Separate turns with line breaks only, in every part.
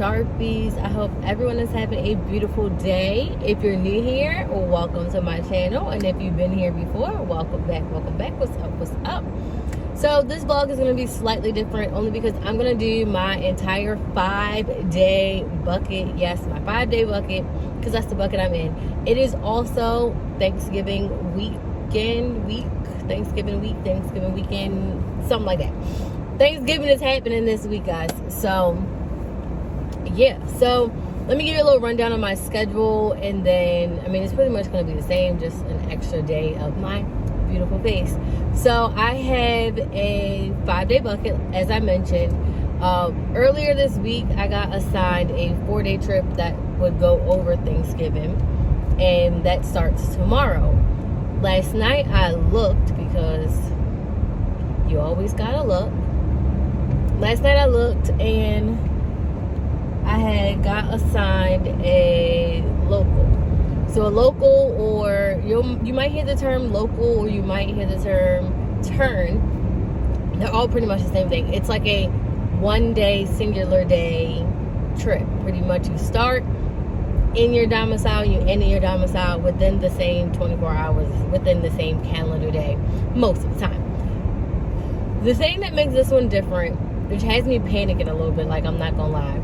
Sharpies. I hope everyone is having a beautiful day. If you're new here, welcome to my channel. And if you've been here before, welcome back, welcome back. What's up, what's up? So this vlog is going to be slightly different only because I'm going to do my entire 5-day bucket. Yes, my 5-day bucket, because that's the bucket I'm in. It is also Thanksgiving weekend, Thanksgiving weekend, something like that. Thanksgiving is happening this week, guys. So yeah, so let me give you a little rundown on my schedule, and then it's pretty much going to be the same, just an extra day of my beautiful face. So I have a 5-day bucket, as I mentioned. Earlier this week I got assigned a 4-day trip that would go over Thanksgiving, and that starts tomorrow. Last night I looked, because you always gotta look. Last night I looked, and I had got assigned a local. So a local, or you might hear the term local, or you might hear the term turn. They're all pretty much the same thing. It's like a 1-day, singular day trip. Pretty much you start in your domicile, you end in your domicile within the same 24 hours, within the same calendar day, most of the time. The thing that makes this one different, which has me panicking a little bit, like, I'm not gonna lie,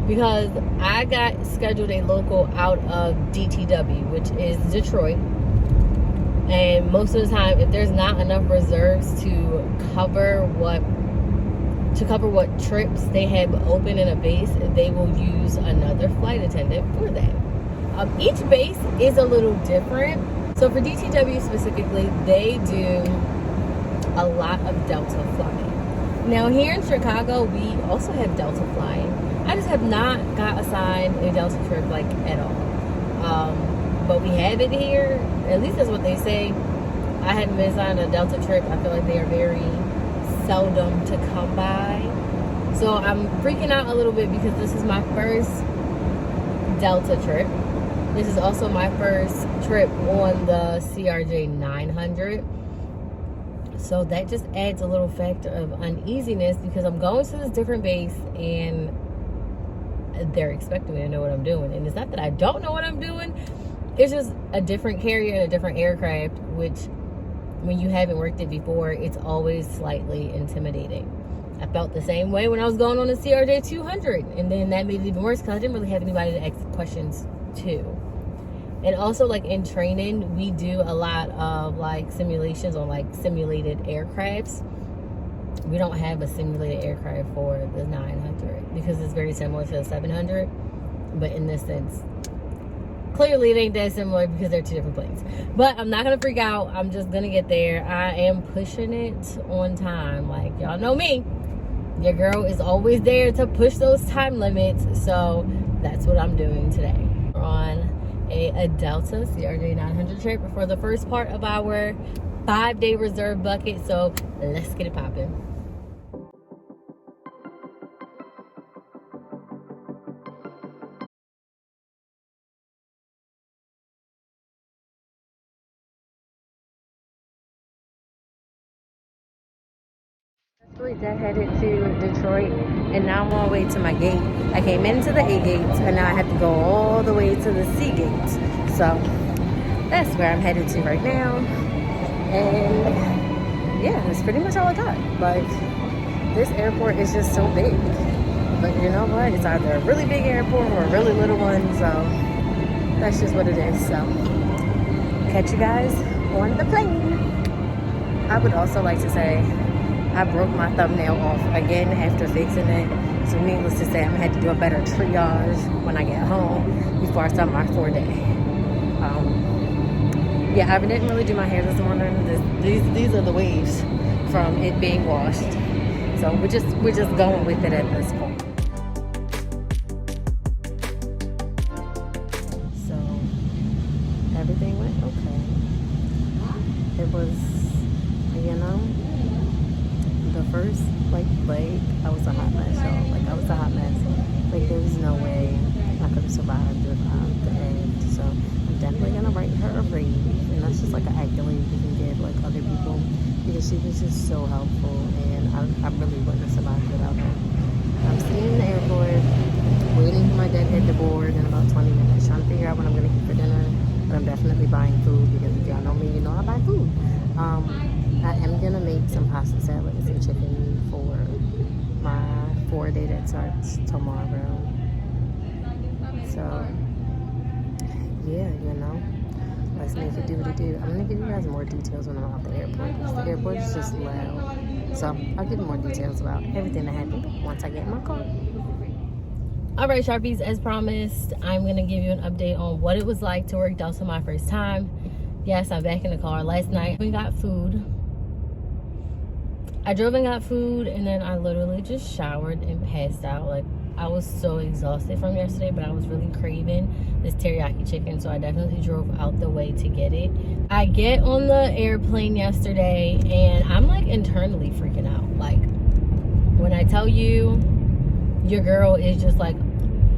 because I got scheduled a local out of DTW, which is Detroit, and most of the time, if there's not enough reserves to cover what trips they have open in a base, they will use another flight attendant for that. Each base is a little different. So for DTW specifically, they do a lot of Delta flying. Now here in Chicago, we also have Delta flying. I just have not got assigned a Delta trip, like, at all. But we have it here. At least that's what they say. I hadn't been assigned a Delta trip. I feel like they are very seldom to come by. So I'm freaking out a little bit because this is my first Delta trip. This is also my first trip on the CRJ 900. So that just adds a little factor of uneasiness, because I'm going to this different base and they're expecting me to know what I'm doing. And it's not that I don't know what I'm doing. It's just a different carrier and a different aircraft, which when you haven't worked it before, it's always slightly intimidating. I felt the same way when I was going on the CRJ 200. And then that made it even worse because I didn't really have anybody to ask questions to. And also, like, in training, we do a lot of, like, simulations on, like, simulated aircrafts. We don't have a simulated aircraft for the 900 because it's very similar to the 700. But in this sense, clearly it ain't that similar because they're two different planes. But I'm not going to freak out. I'm just going to get there. I am pushing it on time. Like, y'all know me. Your girl is always there to push those time limits. So that's what I'm doing today. We're on a Delta CRJ 900 trip for the first part of our 5-day reserve bucket. So let's get it popping. That headed to Detroit, and now I'm on my way to my gate. I came into the A gate, and now I have to go all the way to the C gate. So that's where I'm headed to right now. And yeah, that's pretty much all I got. Like, this airport is just so big. But you know what? It's either a really big airport or a really little one. So that's just what it is. So catch you guys on the plane. I would also like to say, I broke my thumbnail off again after fixing it. So needless to say, I'm gonna have to do a better triage when I get home before I start my 4-day. Yeah, I didn't really do my hair this morning. These are the waves from it being washed. So we're just going with it at this point. So everything went okay. It was, the first leg, I was a hot mess, y'all. Like, I was a hot mess. Like, there was no way I could have survived without the end. So I'm definitely gonna write her a rave, and that's just like an accolade you can give, like, other people, because she was just so helpful, and I really wouldn't have survived without her. I'm sitting in the airport. waiting for my dad to hit the board in about 20 minutes, trying to figure out what I'm going to eat for dinner. But I'm definitely buying food because if y'all know me, you know I buy food. I am going to make some pasta salads and chicken for my 4-day that starts tomorrow. So, yeah, you know, let's make it do what it do. I'm going to give you guys more details when I'm out the airport because the airport is just loud. So, I'll give you more details about everything that happened once I get in my car. All right, Sharpies, as promised, I'm going to give you an update on what it was like to work Delta my first time. Yes, I'm back in the car. Last night, we got food. I drove and got food, and then I literally just showered and passed out. Like, I was so exhausted from yesterday, but I was really craving this teriyaki chicken, so I definitely drove out the way to get it. I get on the airplane yesterday, and I'm, like, internally freaking out. Like, when I tell you, your girl is just, like,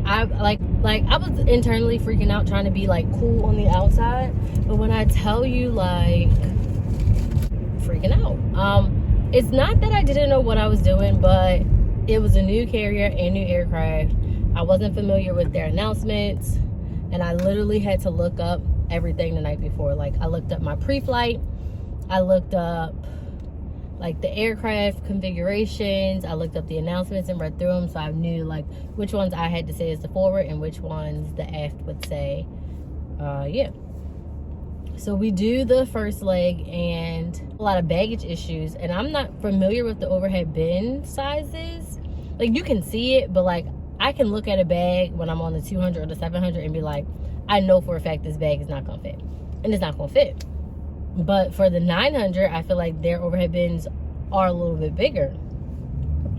I was internally freaking out, trying to be, like, cool on the outside, but when I tell you, like, freaking out. It's not that I didn't know what I was doing, but it was a new carrier and new aircraft. I wasn't familiar with their announcements, and I literally had to look up everything the night before. Like, I looked up my pre-flight, I looked up, like, the aircraft configurations, I looked up the announcements and read through them, so I knew, like, which ones I had to say as the forward and which ones the aft would say. Yeah. So we do the first leg, and a lot of baggage issues, and I'm not familiar with the overhead bin sizes. Like, you can see it, but, like, I can look at a bag when I'm on the 200 or the 700 and be like, I know for a fact this bag is not gonna fit, and it's not gonna fit. But for the 900, I feel like their overhead bins are a little bit bigger.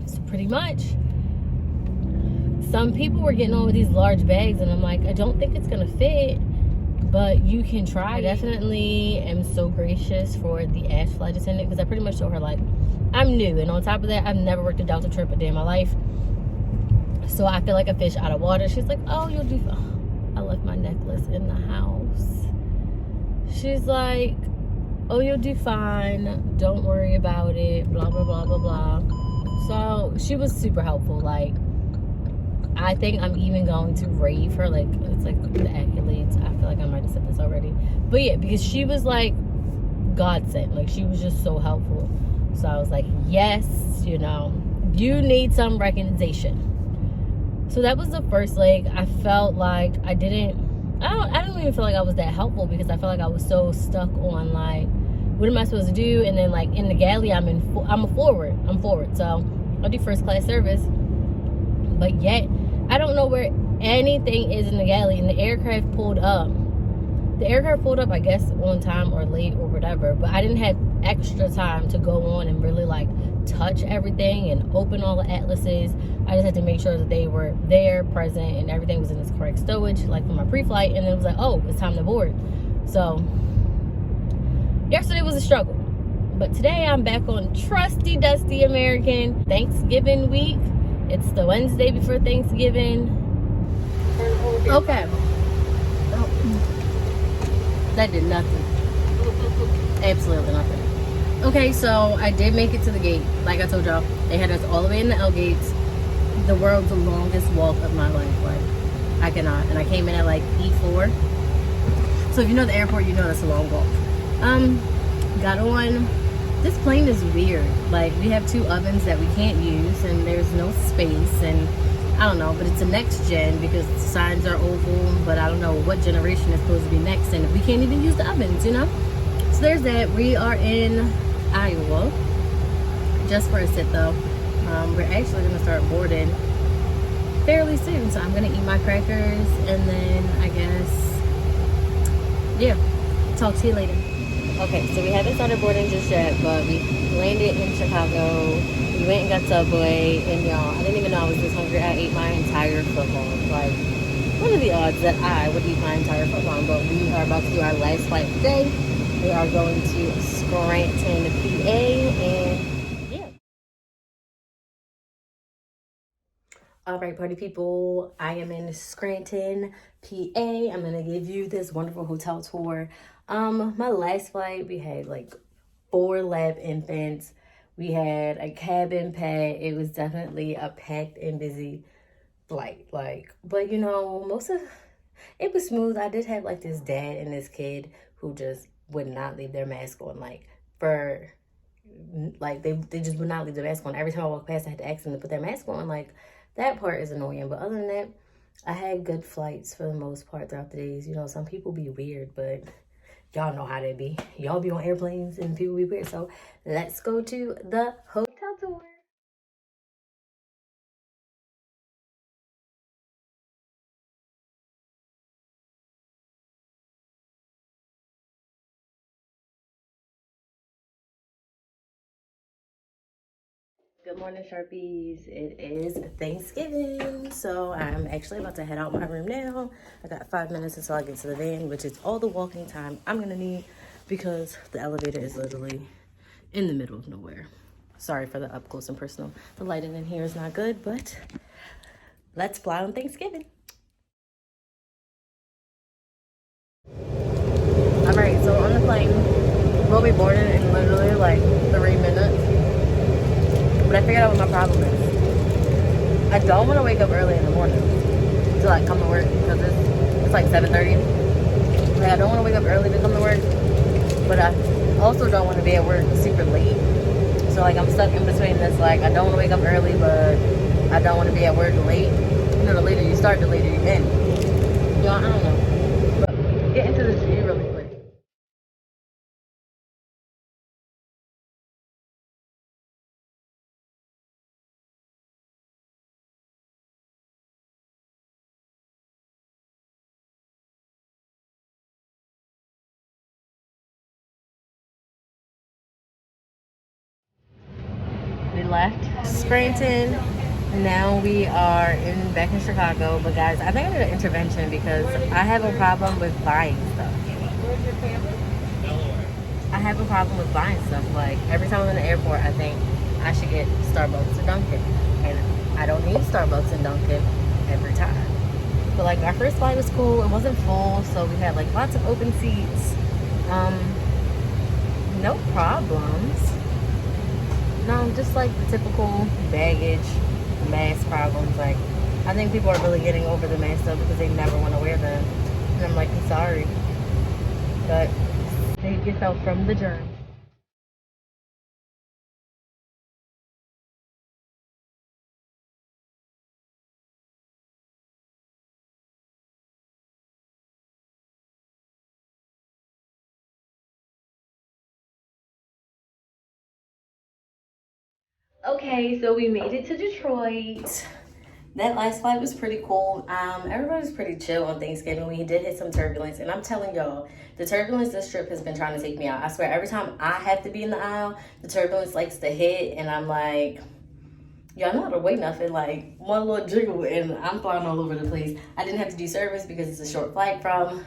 So pretty much, some people were getting on with these large bags, and I'm like, I don't think it's gonna fit, but you can try. I definitely am so gracious for the aft flight attendant, because I pretty much told her, like, I'm new, and on top of that, I've never worked a Delta trip a day in my life, so I feel like a fish out of water. She's like, oh, you'll do fine. I left my necklace in the house. She's like, oh, you'll do fine, don't worry about it, blah blah blah blah blah. So she was super helpful. Like, I think I'm even going to rave her, like, it's like the accolades. I feel like I might have said this already, but yeah, because she was like godsend. Like, she was just so helpful. So I was like, yes, you know, you need some recognition. So that was the first leg. I felt like I don't even feel like I was that helpful, because I felt like I was so stuck on, like, what am I supposed to do? And then, like, in the galley, I'm forward, so I'll do first class service, but yet I don't know where anything is in the galley. And the aircraft pulled up, I guess, on time or late or whatever, but I didn't have extra time to go on and really, like, touch everything and open all the atlases. I just had to make sure that they were there, present, and everything was in its correct stowage, like for my pre-flight. And then it was like, oh, it's time to board. So yesterday was a struggle, but today I'm back on trusty dusty American Thanksgiving week. It's the Wednesday before Thanksgiving. Okay. That did nothing. Absolutely nothing. Okay, so I did make it to the gate. Like I told y'all, they had us all the way in the L gates. The world's the longest walk of my life. Like, I cannot. And I came in at like E4. So if you know the airport, you know that's a long walk. Got on. This plane is weird. Like, we have 2 ovens that we can't use, and there's no space, and I don't know, but it's a next gen because the signs are oval, but I don't know what generation is supposed to be next, and we can't even use the ovens, you know? So there's that. We are in Iowa, just for a sit though. We're actually gonna start boarding fairly soon, so I'm gonna eat my crackers, and then I guess, yeah, talk to you later. Okay, so we haven't started boarding just yet, but we landed in Chicago. We went and got Subway, and y'all, I didn't even know I was this hungry. I ate my entire foot long. Like, what are the odds that I would eat my entire foot long? But we are about to do our last flight today. We are going to Scranton, PA, and yeah. All right, party people, I am in Scranton, PA. I'm gonna give you this wonderful hotel tour. My last flight, we had like 4 lab infants. We had a cabin pet. It was definitely a packed and busy flight. Like, but you know, most of it was smooth. I did have like this dad and this kid who just would not leave their mask on. Like for like they just would not leave their mask on. Every time I walked past, I had to ask them to put their mask on. Like that part is annoying. But other than that, I had good flights for the most part throughout the days. You know, some people be weird, but y'all know how they be. Y'all be on airplanes and people be weird. So let's go to the hotel tour. Good morning, Sharpies. It is Thanksgiving, so I'm actually about to head out my room now. I got 5 minutes until I get to the van, which is all the walking time I'm gonna need because the elevator is literally in the middle of nowhere. Sorry for the up close and personal. The lighting in here is not good, but let's fly on Thanksgiving. All right, so on the plane, we'll be boarding in literally like 3 minutes. But I figured out what my problem is. I don't want to wake up early in the morning to like come to work because it's like 7:30. Like I don't want to wake up early to come to work, but I also don't want to be at work super late. So like I'm stuck in between this. Like I don't want to wake up early, but I don't want to be at work late. You know, the later you start, the later you end. Y'all, I don't know. But get into this view really quick. We left Scranton. Now we are back in Chicago. But guys, I think I need an intervention because I have a problem with buying stuff. I have a problem with buying stuff. Like every time I'm in the airport, I think I should get Starbucks or Dunkin', and I don't need Starbucks and Dunkin' every time. But like our first flight was cool. It wasn't full, so we had like lots of open seats. Um, no problems. No, just like the typical baggage, mask problems. Like I think people are really getting over the mask stuff because they never want to wear them. And I'm like, I'm sorry, but save yourself from the germs. Okay, so we made it to Detroit. That last flight was pretty cool. Everybody was pretty chill on Thanksgiving. We did hit some turbulence, and I'm telling y'all, the turbulence this trip has been trying to take me out. I swear, every time I have to be in the aisle, the turbulence likes to hit, and I'm like, y'all know how to wait nothing. Like one little jiggle, and I'm flying all over the place. I didn't have to do service because it's a short flight from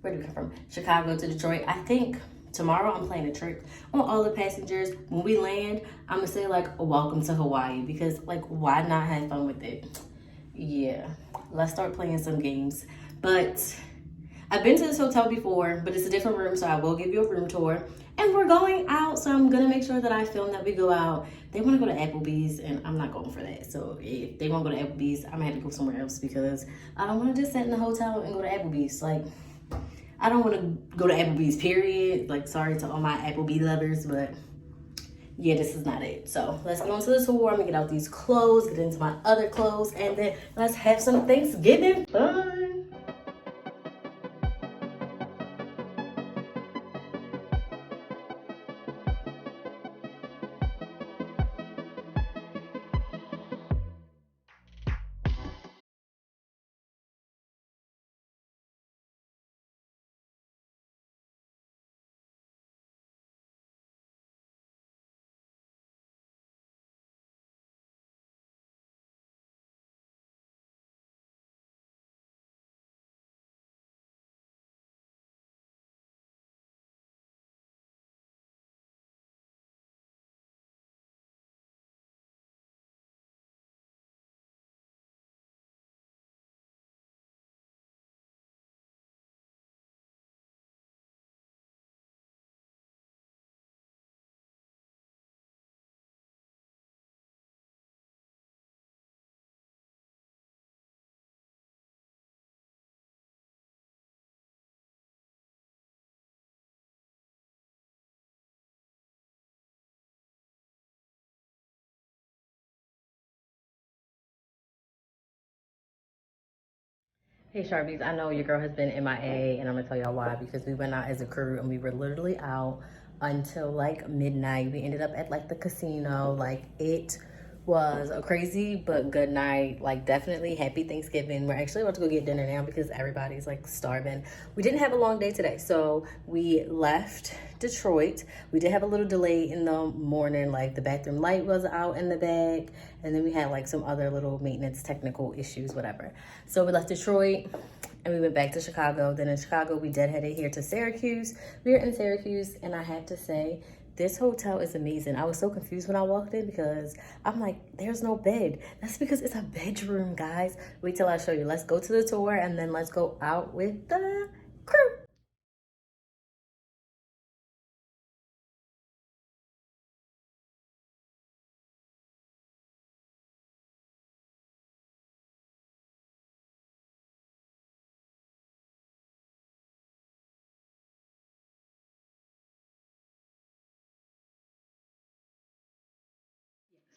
where do we come from? Chicago to Detroit. I think tomorrow I'm playing a trick on all the passengers. When we land, I'm gonna say like welcome to Hawaii because like why not have fun with it? Yeah, let's start playing some games. But I've been to this hotel before, but it's a different room, so I will give you a room tour. And we're going out, so I'm gonna make sure that I film that we go out. They wanna go to Applebee's, and I'm not going for that. So if they wanna go to Applebee's, I'm gonna have to go somewhere else because I don't wanna just sit in the hotel and go to Applebee's. Like, I don't wanna go to Applebee's, period. Like, sorry to all my Applebee lovers, but yeah, this is not it. So let's get on to the tour. I'm gonna get out these clothes, get into my other clothes, and then let's have some Thanksgiving fun. Hey Sharpies, I know your girl has been MIA and I'm gonna tell y'all why, because we went out as a crew and we were literally out until like midnight. We ended up at like the casino. Like, it was a crazy but good night. Like, definitely happy Thanksgiving. We're actually about to go get dinner now because everybody's like starving. We didn't have a long day today, so we left Detroit. We did have a little delay in the morning, like the bathroom light was out in the back, and then we had like some other little maintenance technical issues, whatever. So we left Detroit and we went back to Chicago. Then in Chicago, we deadheaded here to Syracuse. We were in Syracuse, and I have to say, this hotel is amazing. I was so confused when I walked in because I'm like, there's no bed. That's because it's a bedroom, guys. Wait till I show you. Let's go to the tour and then let's go out with the crew.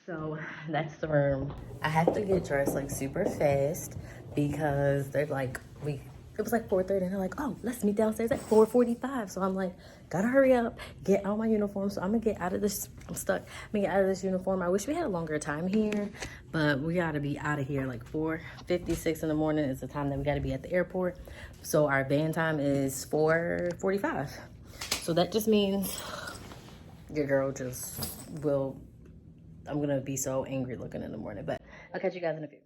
So that's the room. I have to get dressed like super fast because they're like, it was like 4:30 and they're like, oh, let's meet downstairs at 4:45. So I'm like, gotta hurry up, get out my uniform. So I'm gonna get out of this, I'm stuck. I'm gonna get out of this uniform. I wish we had a longer time here, but we gotta be out of here like 4:56 in the morning is the time that we gotta be at the airport. So our van time is 4:45. So that just means your girl just will, I'm gonna be so angry looking in the morning, but I'll catch you guys in a few.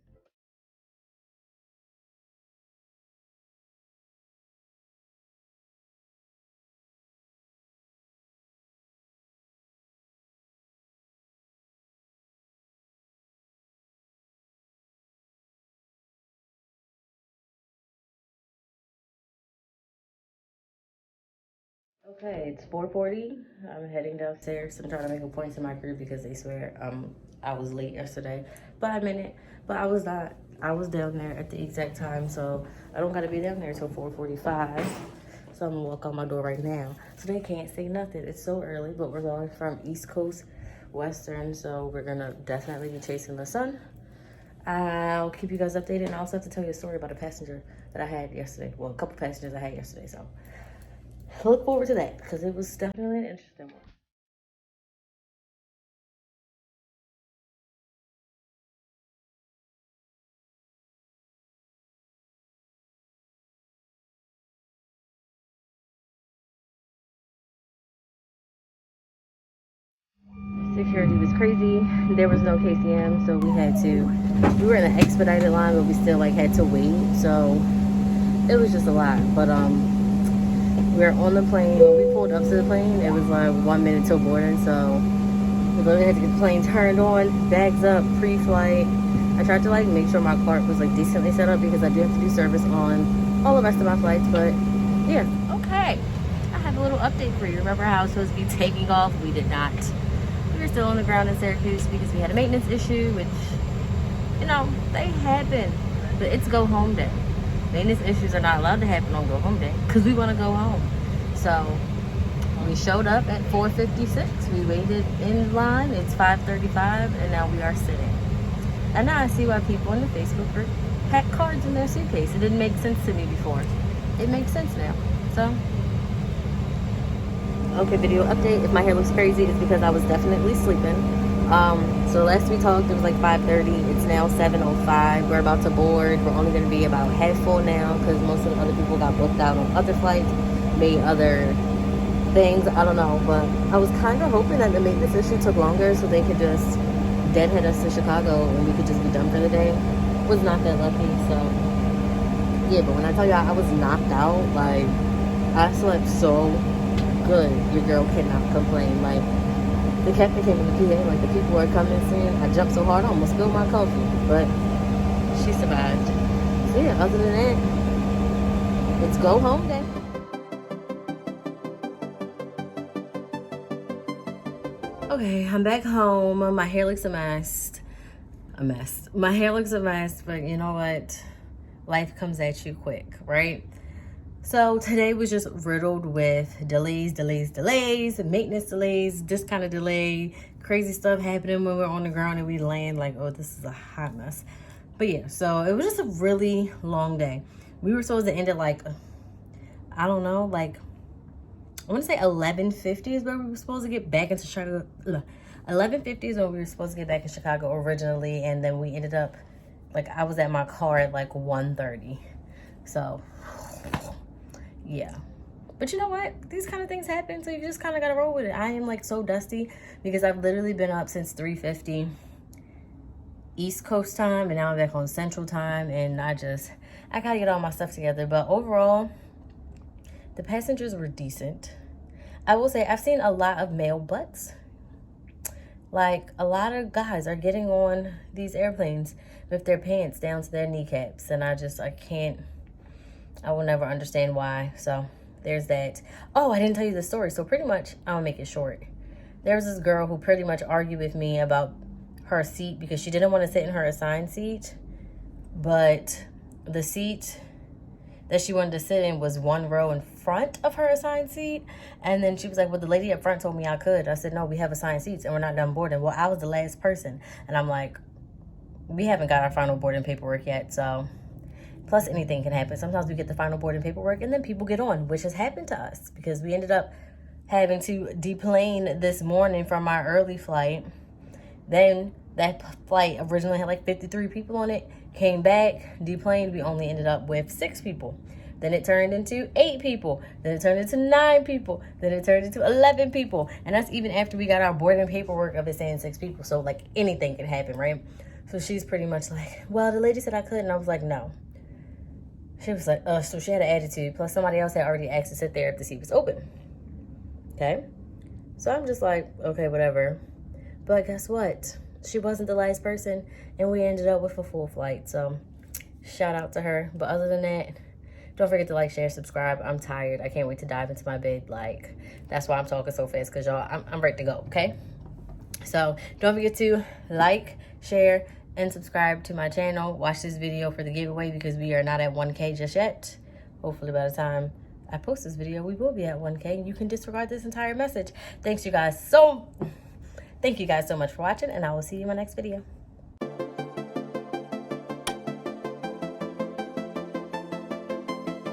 Okay, it's 4:40. I'm heading downstairs. I'm trying to make a point to my crew because they swear I was late yesterday by a minute, but I was not. I was down there at the exact time, so I don't gotta be down there until 4:45. So I'm gonna walk out my door right now. So they can't say nothing. It's so early, but we're going from East Coast Western, so we're gonna definitely be chasing the sun. I'll keep you guys updated, and I also have to tell you a story about a passenger that I had yesterday. Well, a couple passengers I had yesterday, so look forward to that because it was definitely an interesting one. Security was crazy. There was no KCM, so we were in an expedited line, but we still like had to wait. So it was just a lot. But we were on the plane. When we pulled up to the plane, it was like 1 minute till boarding. So we literally had to get the plane turned on, bags up, pre-flight. I tried to like make sure my cart was like decently set up because I do have to do service on all the rest of my flights. But yeah, okay. I have a little update for you. Remember how I was supposed to be taking off? We did not. We were still on the ground in Syracuse because we had a maintenance issue, which, you know, they happen. But it's go home day. Maintenance issues are not allowed to happen on go home day because we want to go home. So we showed up at 4:56. We waited in line. It's 5:35, and now we are sitting. And now I see why people in the Facebook group had cards in their suitcase. It didn't make sense to me before. It makes sense now. So, okay, video update. If my hair looks crazy, it's because I was definitely sleeping. So last we talked, it was like 5:30. It's now 7:05. We're about to board. We're only going to be about half full now because most of the other people got booked out on other flights, made other things. I don't know, but I was kind of hoping that the maintenance issue took longer so they could just deadhead us to Chicago and we could just be done for the day. Was not that lucky, so yeah. But when I tell y'all I was knocked out, like I slept so good, your girl cannot complain. Like the captain came in the PA, like the people are coming soon. I jumped so hard I almost spilled my coffee, but she survived. So yeah, other than that, it's go home day. Okay, I'm back home. My hair looks a mess. A mess. My hair looks a mess, but you know what? Life comes at you quick, right? So today was just riddled with delays, maintenance delays, this kind of delay, crazy stuff happening when we're on the ground and we land like, oh, this is a hot mess. But yeah, so it was just a really long day. We were supposed to end at like, I don't know, like, I want to say 11:50 is where we were supposed to get back into Chicago. 11:50 is when we were supposed to get back in Chicago originally, and then we ended up, like, I was at my car at like 1:30. So, yeah. But you know what? These kind of things happen, so you just kind of got to roll with it. I am like so dusty because I've literally been up since 3:50 East Coast time, and now I'm back on Central time, and I gotta get all my stuff together. But overall, the passengers were decent. I will say I've seen a lot of male butts. Like, a lot of guys are getting on these airplanes with their pants down to their kneecaps, and I will never understand why. So there's that. Oh, I didn't tell you the story. So pretty much, I'll make it short. There was this girl who pretty much argued with me about her seat because she didn't want to sit in her assigned seat, but the seat that she wanted to sit in was one row in front of her assigned seat. And then she was like, well, the lady up front told me I could. I said, no, we have assigned seats and we're not done boarding. Well, I was the last person. And I'm like, we haven't got our final boarding paperwork yet. So, plus anything can happen. Sometimes we get the final boarding paperwork and then people get on, which has happened to us because we ended up having to deplane this morning from our early flight. Then that flight originally had like 53 people on it, came back, deplaned. We only ended up with 6 people. Then it turned into 8 people. Then it turned into 9 people. Then it turned into 11 people. And that's even after we got our boarding paperwork of it saying 6 people. So like anything can happen, right? So she's pretty much like, well, the lady said I could. And I was like, no. She was like, so she had an attitude. Plus somebody else had already asked to sit there if the seat was open. Okay? So I'm just like, okay, whatever. But guess what? She wasn't the last person, and we ended up with a full flight. So shout out to her. But other than that, don't forget to like, share, subscribe. I'm tired. I can't wait to dive into my bed. Like, that's why I'm talking so fast, because y'all, I'm ready to go, okay? So don't forget to like, share, and subscribe to my channel. Watch this video for the giveaway because we are not at 1K just yet. Hopefully by the time I post this video, we will be at 1K, and you can disregard this entire message. Thank you guys so much for watching, and I will see you in my next video.